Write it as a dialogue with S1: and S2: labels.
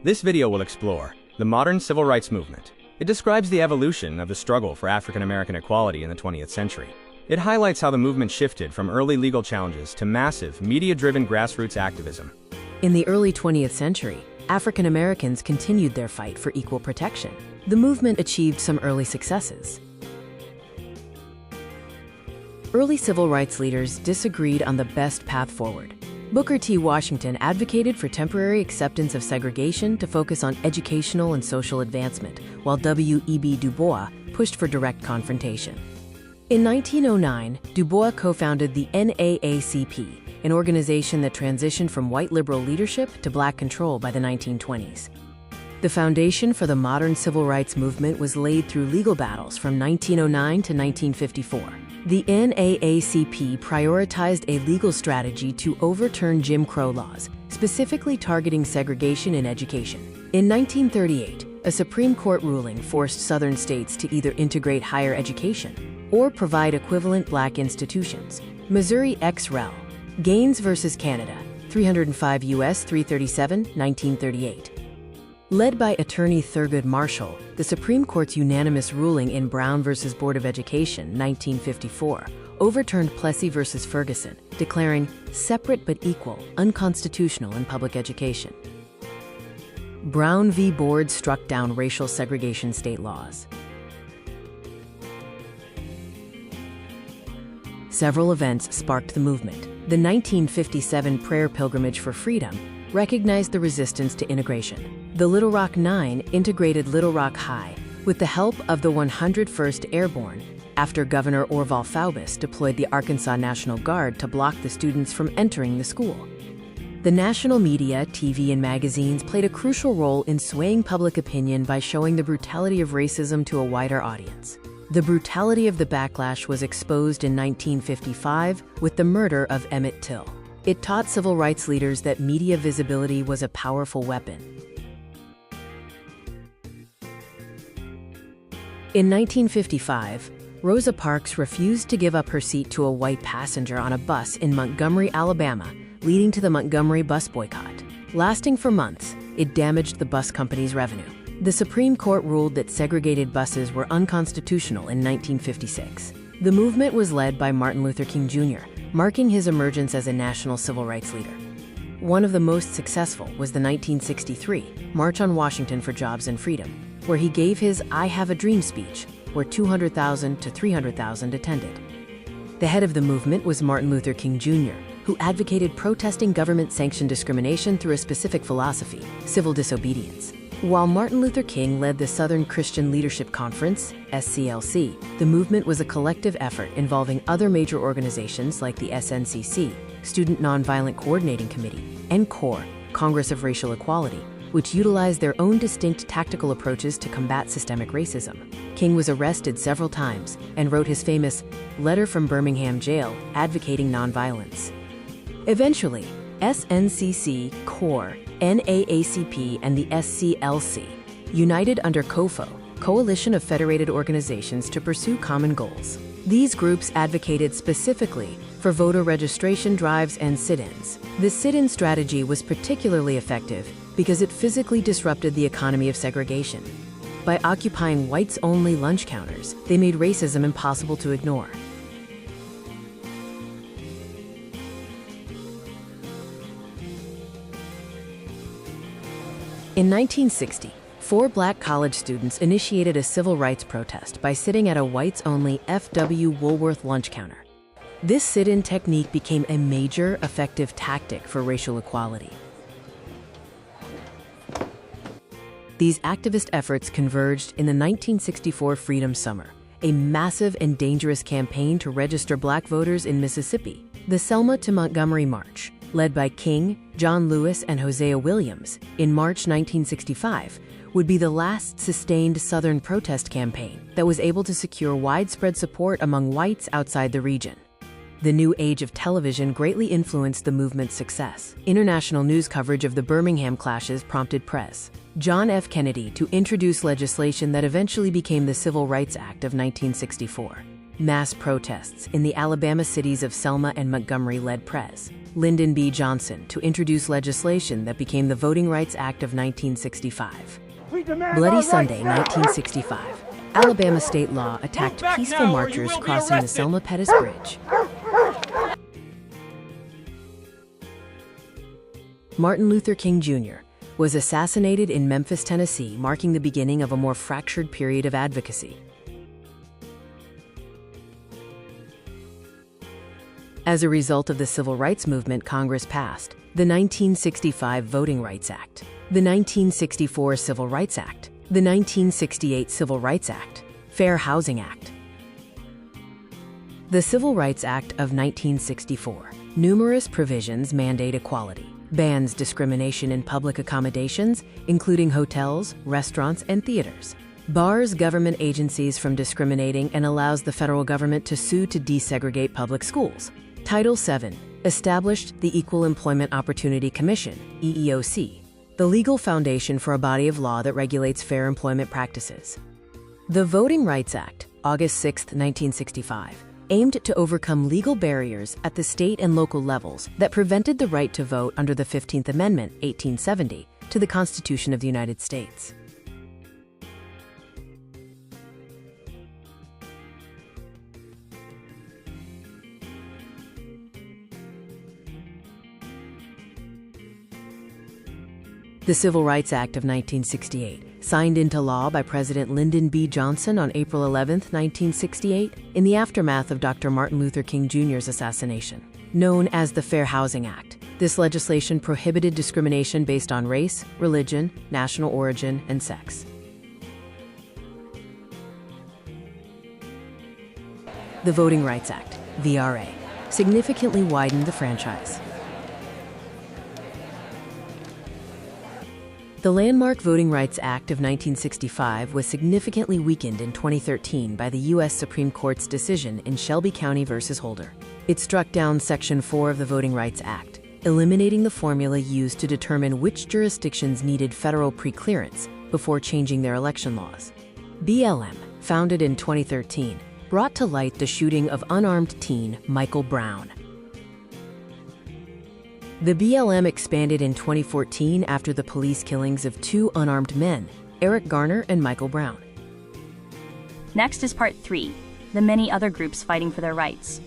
S1: This video will explore the modern civil rights movement. It describes the evolution of the struggle for African American equality in the 20th century. It highlights how the movement shifted from early legal challenges to massive, media-driven grassroots activism.
S2: In the early 20th century, African Americans continued their fight for equal protection. The movement achieved some early successes. Early civil rights leaders disagreed on the best path forward. Booker T. Washington advocated for temporary acceptance of segregation to focus on educational and social advancement, while W.E.B. Du Bois pushed for direct confrontation. In 1909, Du Bois co-founded the NAACP, an organization that transitioned from white liberal leadership to black control by the 1920s. The foundation for the modern civil rights movement was laid through legal battles from 1909 to 1954. The NAACP prioritized a legal strategy to overturn Jim Crow laws, specifically targeting segregation in education. In 1938, a Supreme Court ruling forced Southern states to either integrate higher education or provide equivalent black institutions. Missouri ex rel. Gaines v. Canada, 305 U.S. 337, 1938. Led by attorney Thurgood Marshall, the Supreme Court's unanimous ruling in Brown v. Board of Education, 1954, overturned Plessy v. Ferguson, declaring separate but equal unconstitutional in public education. Brown v. Board struck down racial segregation state laws. Several events sparked the movement. The 1957 Prayer Pilgrimage for Freedom recognized the resistance to integration. The Little Rock Nine integrated Little Rock High with the help of the 101st Airborne after Governor Orval Faubus deployed the Arkansas National Guard to block the students from entering the school. The national media, TV, and magazines played a crucial role in swaying public opinion by showing the brutality of racism to a wider audience. The brutality of the backlash was exposed in 1955 with the murder of Emmett Till. It taught civil rights leaders that media visibility was a powerful weapon. In 1955, Rosa Parks refused to give up her seat to a white passenger on a bus in Montgomery, Alabama, leading to the Montgomery bus boycott. Lasting for months, it damaged the bus company's revenue. The Supreme Court ruled that segregated buses were unconstitutional in 1956. The movement was led by Martin Luther King Jr., marking his emergence as a national civil rights leader. One of the most successful was the 1963 March on Washington for Jobs and Freedom, where he gave his I Have a Dream speech, where 200,000 to 300,000 attended. The head of the movement was Martin Luther King Jr., who advocated protesting government-sanctioned discrimination through a specific philosophy, civil disobedience. While Martin Luther King led the Southern Christian Leadership Conference, SCLC, the movement was a collective effort involving other major organizations like the SNCC, Student Nonviolent Coordinating Committee, and CORE, Congress of Racial Equality, which utilized their own distinct tactical approaches to combat systemic racism. King was arrested several times and wrote his famous Letter from Birmingham Jail advocating nonviolence. Eventually, SNCC, CORE, NAACP, and the SCLC united under COFO, Coalition of Federated Organizations, to pursue common goals. These groups advocated specifically for voter registration drives and sit-ins. The sit-in strategy was particularly effective because it physically disrupted the economy of segregation. By occupying whites-only lunch counters, they made racism impossible to ignore. In 1960, 4 black college students initiated a civil rights protest by sitting at a whites-only F.W. Woolworth lunch counter. This sit-in technique became a major, effective tactic for racial equality. These activist efforts converged in the 1964 Freedom Summer, a massive and dangerous campaign to register black voters in Mississippi. The Selma to Montgomery March, led by King, John Lewis, and Hosea Williams, in March 1965, would be the last sustained Southern protest campaign that was able to secure widespread support among whites outside the region. The new age of television greatly influenced the movement's success. International news coverage of the Birmingham clashes prompted Pres. John F. Kennedy to introduce legislation that eventually became the Civil Rights Act of 1964. Mass protests in the Alabama cities of Selma and Montgomery led Pres. Lyndon B. Johnson, to introduce legislation that became the Voting Rights Act of 1965. Bloody Sunday, 1965. Alabama state law attacked peaceful marchers crossing the Selma Pettus Bridge. Martin Luther King Jr. was assassinated in Memphis, Tennessee, marking the beginning of a more fractured period of advocacy. As a result of the Civil Rights Movement, Congress passed the 1965 Voting Rights Act, the 1964 Civil Rights Act, the 1968 Civil Rights Act, Fair Housing Act. The Civil Rights Act of 1964. Numerous provisions mandate equality, bans discrimination in public accommodations, including hotels, restaurants, and theaters, bars government agencies from discriminating, and allows the federal government to sue to desegregate public schools. Title VII established the Equal Employment Opportunity Commission, EEOC, the legal foundation for a body of law that regulates fair employment practices. The Voting Rights Act, August 6, 1965, aimed to overcome legal barriers at the state and local levels that prevented the right to vote under the 15th Amendment, 1870, to the Constitution of the United States. The Civil Rights Act of 1968, signed into law by President Lyndon B. Johnson on April 11, 1968, in the aftermath of Dr. Martin Luther King Jr.'s assassination. Known as the Fair Housing Act, this legislation prohibited discrimination based on race, religion, national origin, and sex. The Voting Rights Act, VRA, significantly widened the franchise. The landmark Voting Rights Act of 1965 was significantly weakened in 2013 by the U.S. Supreme Court's decision in Shelby County v. Holder. It struck down Section 4 of the Voting Rights Act, eliminating the formula used to determine which jurisdictions needed federal preclearance before changing their election laws. BLM, founded in 2013, brought to light the shooting of unarmed teen Michael Brown. The BLM expanded in 2014 after the police killings of two unarmed men, Eric Garner and Michael Brown.
S3: Next is Part 3, the many other groups fighting for their rights.